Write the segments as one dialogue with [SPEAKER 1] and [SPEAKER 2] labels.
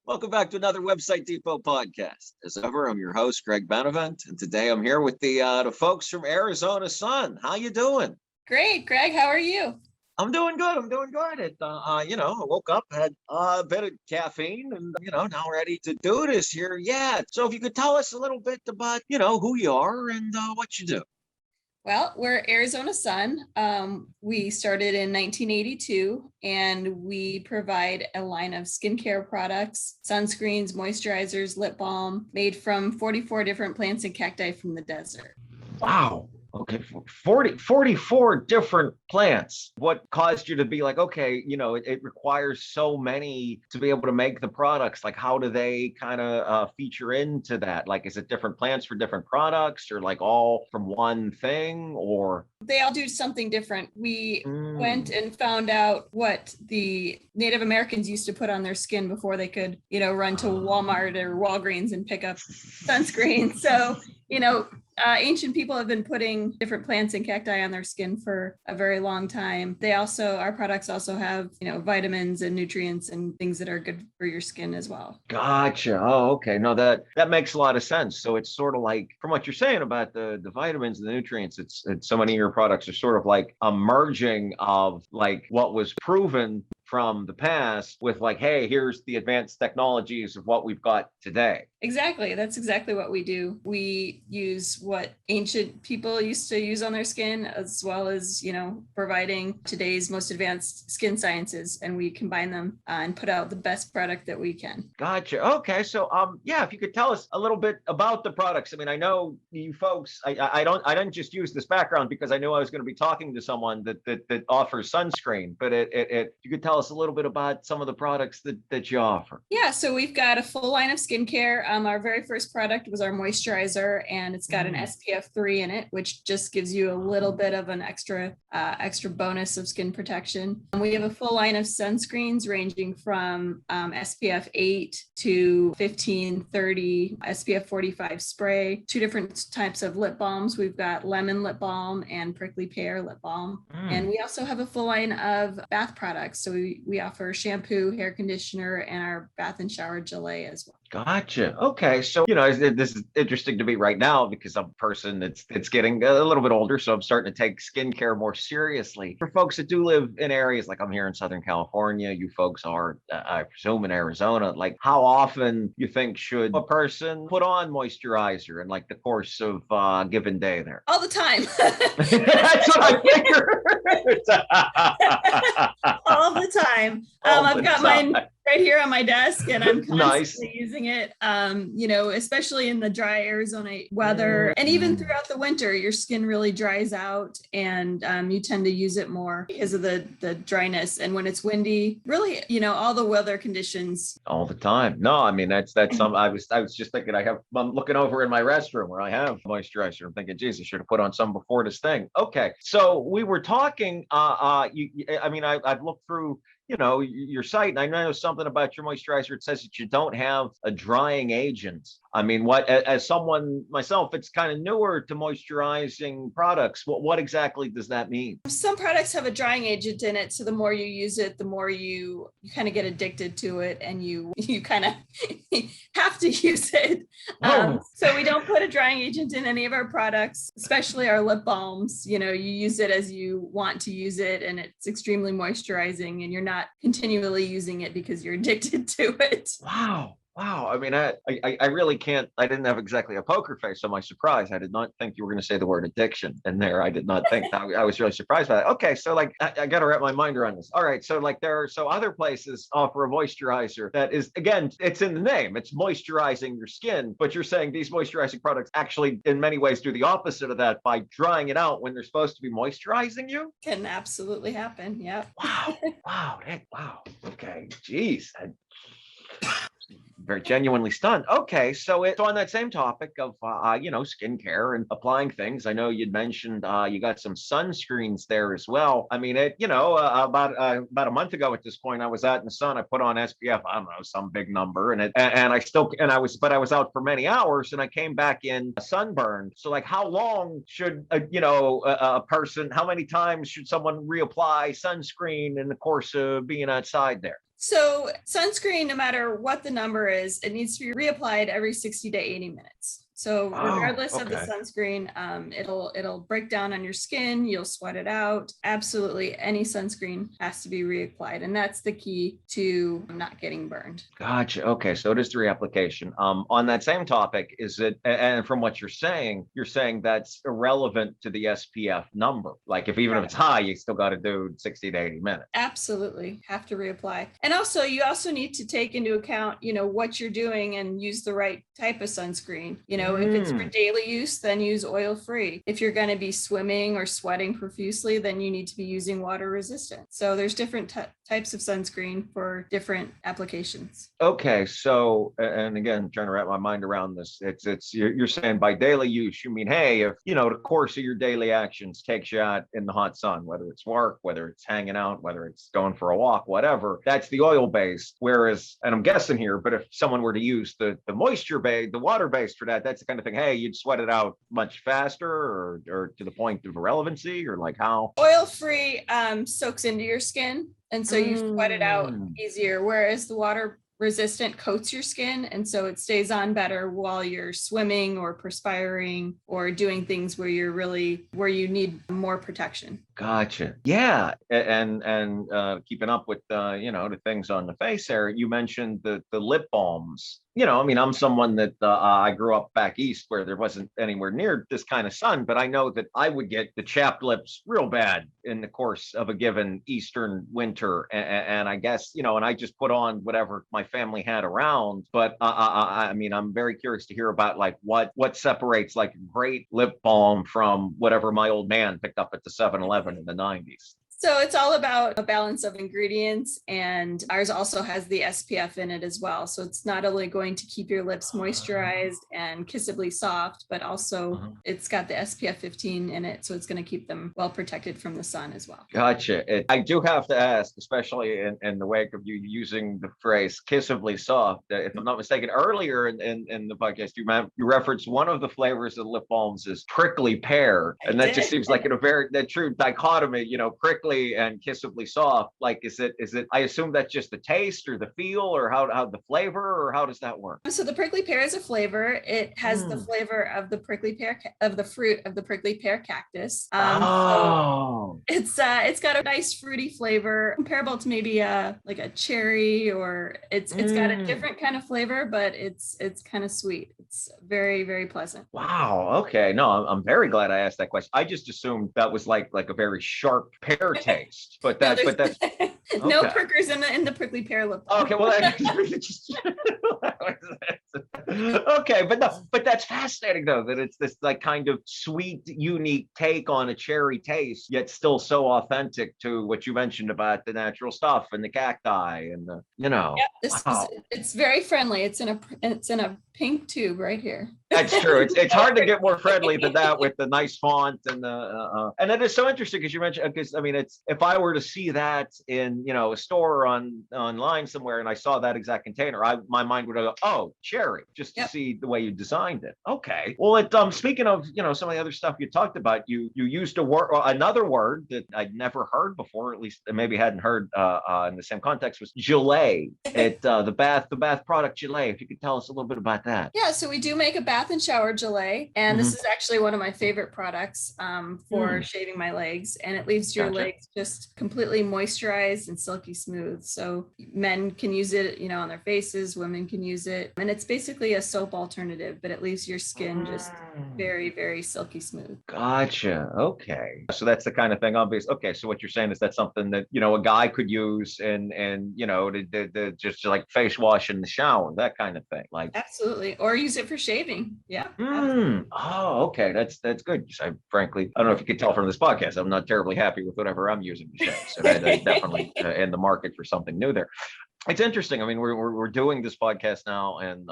[SPEAKER 1] Welcome back to another Website Depot podcast. As ever, I'm your host, Greg Benevent, and today I'm here with the folks from Arizona Sun. How you doing?
[SPEAKER 2] Great, Greg. How are you?
[SPEAKER 1] I'm doing good. I woke up, had a bit of caffeine, and now ready to do this here. Yeah. So if you could tell us a little bit about who you are and what you do.
[SPEAKER 2] Well, we're Arizona Sun. We started in 1982, and we provide a line of skincare products, sunscreens, moisturizers, lip balm, made from 44 different plants and cacti from the desert.
[SPEAKER 1] Wow. Okay, 44 different plants. What caused you to be like, okay, it requires so many to be able to make the products? Like, how do they kind of feature into that? Like, is it different plants for different products, or like all from one thing, or?
[SPEAKER 2] They all do something different. We went and found out what the Native Americans used to put on their skin before they could, run to Walmart or Walgreens and pick up sunscreen. So, ancient people have been putting different plants and cacti on their skin for a very long time. Our products also have, vitamins and nutrients and things that are good for your skin as well.
[SPEAKER 1] Gotcha. Oh, okay. No, that makes a lot of sense. So it's sort of like, from what you're saying about the vitamins and the nutrients, it's so many of your products are sort of like a merging of like what was proven from the past with like, hey, here's the advanced technologies of what we've got today.
[SPEAKER 2] Exactly. That's exactly what we do. We use what ancient people used to use on their skin, as well as, providing today's most advanced skin sciences, and we combine them and put out the best product that we can.
[SPEAKER 1] Gotcha. Okay. So, if you could tell us a little bit about the products. I mean, I know you folks, I didn't just use this background because I knew I was going to be talking to someone that offers sunscreen, but you could tell us a little bit about some of the products that you offer.
[SPEAKER 2] Yeah. So we've got a full line of skincare. Our very first product was our moisturizer, and it's got an SPF 3 in it, which just gives you a little bit of an extra bonus of skin protection. And we have a full line of sunscreens ranging from SPF 8 to 15, 30, SPF 45 spray, 2 different types of lip balms. We've got lemon lip balm and prickly pear lip balm. And we also have a full line of bath products. So we offer shampoo, hair conditioner, and our bath and shower gelée as well.
[SPEAKER 1] Gotcha. Okay. So, this is interesting to me right now because I'm a person that's getting a little bit older. So I'm starting to take skincare more seriously. For folks that do live in areas like I'm here in Southern California, you folks are, I presume, in Arizona, like how often you think should a person put on moisturizer in like the course of a given day there?
[SPEAKER 2] All the time.
[SPEAKER 1] That's what I figured.
[SPEAKER 2] All the time. I've got mine right here on my desk, and I'm constantly using it, especially in the dry Arizona weather. And even throughout the winter, your skin really dries out, and you tend to use it more because of the dryness. And when it's windy, really, all the weather conditions.
[SPEAKER 1] All the time. No, I mean, that's some, I was just thinking I'm looking over in my restroom where I have moisturizer. I'm thinking, geez, I should have put on some before this thing. Okay. So we were talking, I've looked through your site, and I know something about your moisturizer. It says that you don't have a drying agent. I mean, as someone myself, it's kind of newer to moisturizing products. What exactly does that mean?
[SPEAKER 2] Some products have a drying agent in it, so the more you use it, the more you kind of get addicted to it, and you kind of have to use it. So we don't put a drying agent in any of our products, especially our lip balms. You use it as you want to use it, and it's extremely moisturizing, and you're not continually using it because you're addicted to it.
[SPEAKER 1] Wow. I mean, I really can't. I didn't have exactly a poker face, so my surprise. I did not think you were going to say the word addiction in there. I did not think. I was really surprised by that. Okay, so like I got to wrap my mind around this. All right, so like other places offer a moisturizer that is, again, it's in the name. It's moisturizing your skin, but you're saying these moisturizing products actually, in many ways, do the opposite of that by drying it out when they're supposed to be moisturizing you.
[SPEAKER 2] Can absolutely happen. Yeah.
[SPEAKER 1] Wow. Okay. Geez. Very genuinely stunned. Okay, so it's on that same topic of skincare and applying things. I know you'd mentioned you got some sunscreens there as well. I mean, about a month ago at this point, I was out in the sun. I put on SPF, I don't know, some big number, and I was out for many hours, and I came back in sunburned. So like, how long should a person? How many times should someone reapply sunscreen in the course of being outside there?
[SPEAKER 2] So sunscreen, no matter what the number is, it needs to be reapplied every 60 to 80 minutes. So regardless of the sunscreen, it'll break down on your skin. You'll sweat it out. Absolutely, any sunscreen has to be reapplied, and that's the key to not getting burned.
[SPEAKER 1] Gotcha. Okay, so it is the reapplication. On that same topic, is it? And from what you're saying that's irrelevant to the SPF number. Like if it's high, you still got to do 60 to 80 minutes.
[SPEAKER 2] Absolutely, have to reapply. And also, you also need to take into account, what you're doing and use the right type of sunscreen. If it's for daily use, then use oil-free. If you're going to be swimming or sweating profusely, then you need to be using water resistant. So there's different types of sunscreen for different applications.
[SPEAKER 1] Okay, so, and again, trying to wrap my mind around this, you're saying by daily use, you mean, hey, if, the course of your daily actions takes you out in the hot sun, whether it's work, whether it's hanging out, whether it's going for a walk, whatever, that's the oil-based. Whereas, and I'm guessing here, but if someone were to use the moisture-based, the water-based for that, that's the kind of thing, hey, you'd sweat it out much faster or to the point of irrelevancy, or like how?
[SPEAKER 2] Oil-free soaks into your skin, and so you sweat it out easier, whereas the water resistant coats your skin, and so it stays on better while you're swimming or perspiring or doing things where you need more protection.
[SPEAKER 1] Gotcha. Yeah, and keeping up with the things on the face there. You mentioned the lip balms. I'm someone that I grew up back east where there wasn't anywhere near this kind of sun, but I know that I would get the chapped lips real bad in the course of a given Eastern winter. And I guess, and I just put on whatever my family had around. But I'm very curious to hear about like what separates like a great lip balm from whatever my old man picked up at the 7-Eleven in the 90s.
[SPEAKER 2] So it's all about a balance of ingredients, and ours also has the SPF in it as well. So it's not only going to keep your lips moisturized and kissably soft, but also it's got the SPF 15 in it. So it's going to keep them well protected from the sun as well.
[SPEAKER 1] Gotcha. I do have to ask, especially in the wake of you using the phrase kissably soft, if I'm not mistaken, earlier in the podcast, you referenced one of the flavors of lip balms is prickly pear. And that just seems like that true dichotomy, prickly and kissably soft. Like, is it, I assume that's just the taste or the feel or how the flavor, or how does that work?
[SPEAKER 2] So the prickly pear is a flavor. It has the flavor of the prickly pear, of the fruit of the prickly pear cactus. So it's got a nice fruity flavor comparable to maybe like a cherry, or it's got a different kind of flavor, but it's kind of sweet. It's very, very pleasant.
[SPEAKER 1] Wow. Okay. No, I'm very glad I asked that question. I just assumed that was like a very sharp pear taste, but that's
[SPEAKER 2] no prickers in the prickly pear lip balm.
[SPEAKER 1] Okay, well, okay, but that's fascinating though, that it's this like kind of sweet, unique take on a cherry taste, yet still so authentic to what you mentioned about the natural stuff and the cacti and the,
[SPEAKER 2] it's very friendly. It's in a pink tube right here.
[SPEAKER 1] That's true. It's hard to get more friendly than that with the nice font and the and it is so interesting because you mentioned, because it's, if I were to see that in a store online somewhere and I saw that exact container, my mind would go, oh, cherry, just to see the way you designed it. Okay. Well, speaking of some of the other stuff you talked about, you used another word that I'd never heard before, at least maybe hadn't heard in the same context, was gelée. The bath product gelée. If you could tell us a little bit about that.
[SPEAKER 2] Yeah, so we do make a bath and shower gelée, and this is actually one of my favorite products for shaving my legs, and it leaves your legs just completely moisturized and silky smooth. So men can use it, on their faces, women can use it, and it's basically a soap alternative, but it leaves your skin just very, very silky smooth.
[SPEAKER 1] Gotcha. Okay, so that's the kind of thing. Obvious. Okay, so what you're saying is that's something that a guy could use and to just like face wash in the shower, that kind of thing. Like
[SPEAKER 2] absolutely, or use it for shaving. Yeah.
[SPEAKER 1] Oh, okay. That's good. I frankly, I don't know if you could tell from this podcast, I'm not terribly happy with whatever I'm using to shave. So that's definitely in the market for something new there. It's interesting. I mean, we're doing this podcast now in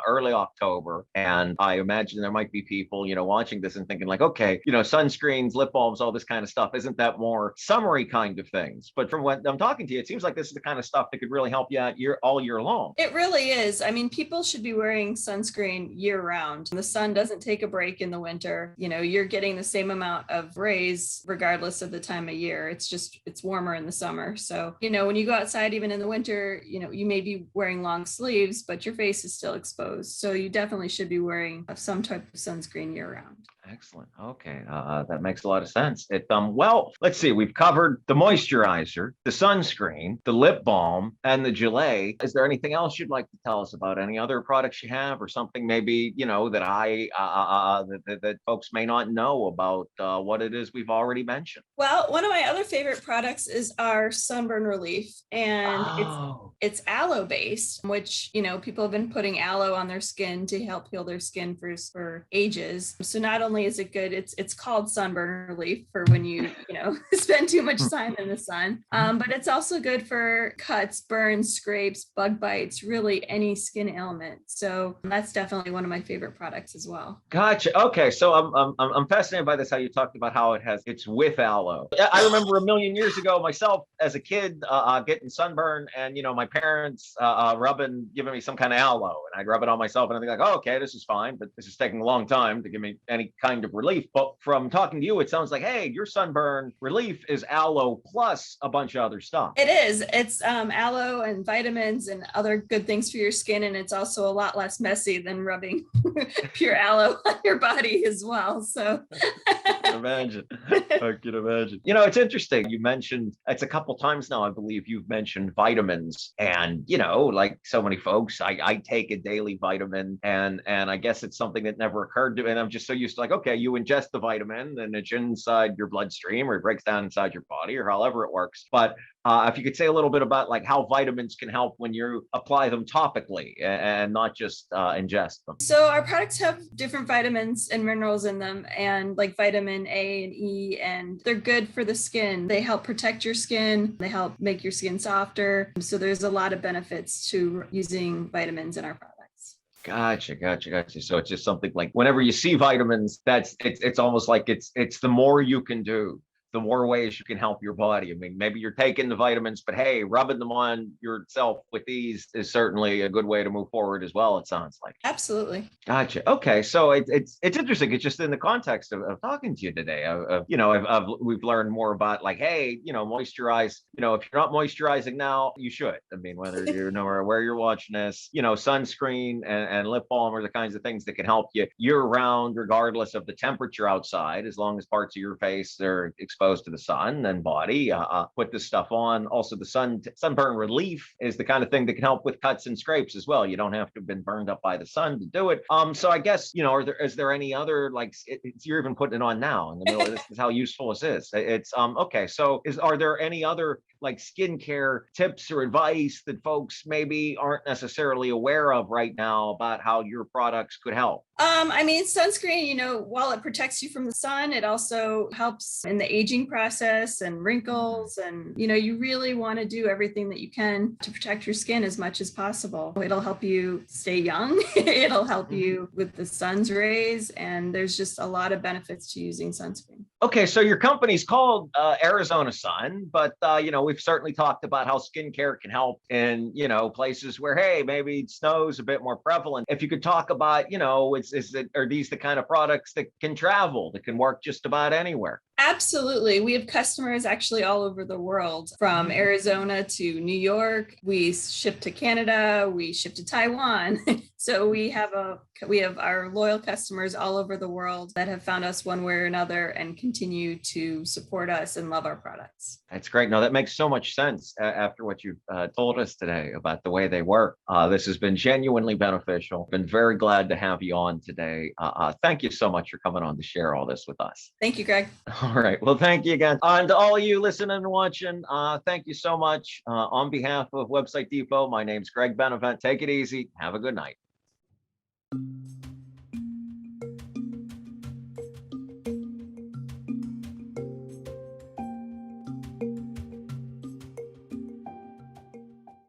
[SPEAKER 1] early October, and I imagine there might be people, watching this and thinking like, okay, sunscreens, lip balms, all this kind of stuff. Isn't that more summery kind of things? But from what I'm talking to you, it seems like this is the kind of stuff that could really help you out all year long.
[SPEAKER 2] It really is. I mean, people should be wearing sunscreen year round. The sun doesn't take a break in the winter. You're getting the same amount of rays regardless of the time of year. It's warmer in the summer. So, when you go outside, even in the winter, you may be wearing long sleeves, but your face is still exposed. So you definitely should be wearing some type of sunscreen year round.
[SPEAKER 1] Excellent. Okay, that makes a lot of sense. Well, let's see. We've covered the moisturizer, the sunscreen, the lip balm, and the gelée. Is there anything else you'd like to tell us about? Any other products you have, or something maybe that folks may not know about what it is we've already mentioned?
[SPEAKER 2] Well, one of my other favorite products is our Sunburn Relief, and it's aloe based, which people have been putting aloe on their skin to help heal their skin for ages. So not only is it good, it's called Sunburn Relief for when you spend too much time in the sun, but it's also good for cuts, burns, scrapes, bug bites, really any skin ailment. So that's definitely one of my favorite products as well.
[SPEAKER 1] Gotcha. Okay, so I'm fascinated by this. How you talked about how it's with aloe. I remember a million years ago myself as a kid getting sunburn, and my parents giving me some kind of aloe, and I'd rub it on myself, and I'd be like, oh, okay, this is fine, but this is taking a long time to give me any kind of relief. But from talking to you, it sounds like, hey, your Sunburn Relief is aloe plus a bunch of other stuff.
[SPEAKER 2] It is. It's aloe and vitamins and other good things for your skin, and it's also a lot less messy than rubbing pure aloe on your body as well. So
[SPEAKER 1] I can imagine. It's interesting. You mentioned, it's a couple times now, I believe you've mentioned vitamins, and like so many folks, I take a daily vitamin, and I guess it's something that never occurred to me, and I'm just so used to, like, okay, you ingest the vitamin and it's inside your bloodstream, or it breaks down inside your body, or however it works. But if you could say a little bit about like how vitamins can help when you apply them topically and not just ingest them.
[SPEAKER 2] So our products have different vitamins and minerals in them, and like vitamin A and E, and they're good for the skin. They help protect your skin. They help make your skin softer. So there's a lot of benefits to using vitamins in our products.
[SPEAKER 1] Gotcha. So it's just something like whenever you see vitamins, it's almost like it's the more you can do, the more ways you can help your body. I mean, maybe you're taking the vitamins, but hey, rubbing them on yourself with these is certainly a good way to move forward as well, it sounds like.
[SPEAKER 2] Absolutely.
[SPEAKER 1] Gotcha. Okay. So it's interesting. It's just in the context of talking to you today, we've learned more about like, hey, moisturize, if you're not moisturizing now, you should. I mean, whether you know where you're watching this, sunscreen and lip balm are the kinds of things that can help you year round, regardless of the temperature outside, as long as parts of your face are exposed to the sun and body. Put this stuff on. Also, the Sunburn Relief is the kind of thing that can help with cuts and scrapes as well. You don't have to have been burned up by the sun to do it. So I guess, is there any other, like, you're even putting it on now in the middle of this is how useful this is. It's okay. So are there any other like skincare tips or advice that folks maybe aren't necessarily aware of right now about how your products could help?
[SPEAKER 2] I mean, sunscreen, while it protects you from the sun, it also helps in the aging process and wrinkles. And, you really want to do everything that you can to protect your skin as much as possible. It'll help you stay young. It'll help you with the sun's rays. And there's just a lot of benefits to using sunscreen.
[SPEAKER 1] Okay, so your company's called Arizona Sun, but we've certainly talked about how skincare can help in places where, hey, maybe snow's a bit more prevalent. If you could talk about, are these the kind of products that can travel, that can work just about anywhere?
[SPEAKER 2] Absolutely. We have customers actually all over the world, from Arizona to New York. We ship to Canada. We ship to Taiwan. So we have our loyal customers all over the world that have found us one way or another and continue to support us and love our products.
[SPEAKER 1] That's great. No, that makes so much sense after what you've told us today about the way they work. This has been genuinely beneficial. Been very glad to have you on today. Thank you so much for coming on to share all this with us.
[SPEAKER 2] Thank you, Greg.
[SPEAKER 1] All right. Well, thank you again. And to all of you listening and watching, thank you so much. On behalf of Website Depot, my name's Greg Benevent. Take it easy. Have a good night.